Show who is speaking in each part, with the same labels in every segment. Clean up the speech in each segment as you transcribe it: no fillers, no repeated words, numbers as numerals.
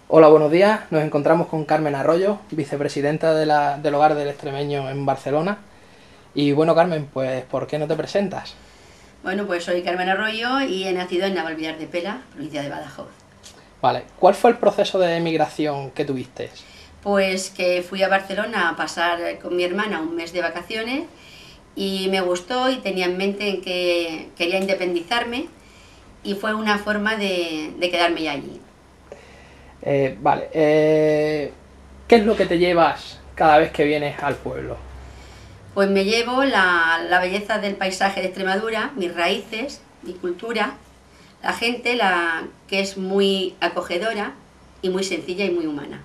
Speaker 1: Hola, buenos días. Nos encontramos con Carmen Arroyo, vicepresidenta del Hogar del Extremeño en Barcelona. Y bueno, Carmen, pues ¿por qué no te presentas?
Speaker 2: Bueno, pues soy Carmen Arroyo y he nacido en Navalvillar de Pela, provincia de Badajoz.
Speaker 1: Vale, ¿cuál fue el proceso de migración que tuviste?
Speaker 2: Pues que fui a Barcelona a pasar con mi hermana un mes de vacaciones y me gustó y tenía en mente que quería independizarme y fue una forma de quedarme ya allí.
Speaker 1: ¿Qué es lo que te llevas cada vez que vienes al pueblo?
Speaker 2: Pues me llevo la belleza del paisaje de Extremadura, mis raíces, mi cultura, la gente que es muy acogedora y muy sencilla y muy humana.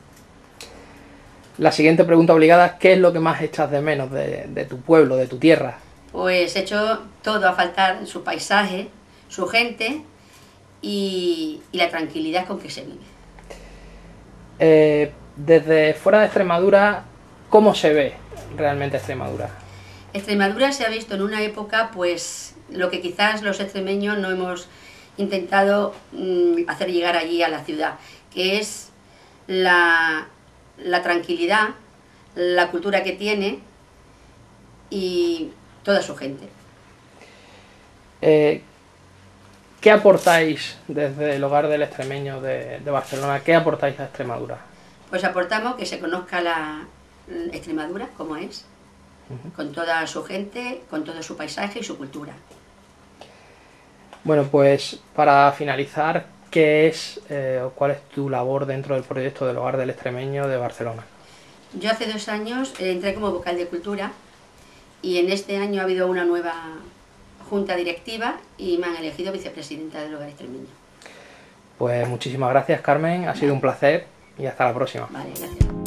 Speaker 1: La siguiente pregunta obligada, ¿qué es lo que más echas de menos de tu pueblo, de tu tierra?
Speaker 2: Pues hecho todo a faltar su paisaje, su gente y la tranquilidad con que se vive.
Speaker 1: Desde fuera de Extremadura, ¿cómo se ve realmente Extremadura?
Speaker 2: Extremadura se ha visto en una época, pues lo que quizás los extremeños no hemos intentado hacer llegar allí a la ciudad, que es la tranquilidad, la cultura que tiene y toda su gente.
Speaker 1: Eh, ¿Qué aportáis desde el Hogar del Extremeño de Barcelona? ¿Qué aportáis a Extremadura?
Speaker 2: Pues aportamos que se conozca la Extremadura como es, con toda su gente, con todo su paisaje y su cultura.
Speaker 1: Bueno, pues para finalizar, ¿qué es o cuál es tu labor dentro del proyecto del Hogar del Extremeño de Barcelona?
Speaker 2: Yo hace 2 años entré como vocal de cultura y en este año ha habido una nueva junta directiva y me han elegido vicepresidenta del Hogar Extremeño.
Speaker 1: Pues muchísimas gracias, Carmen, ha sido
Speaker 2: Vale,
Speaker 1: un placer y hasta la próxima.
Speaker 2: vale, gracias.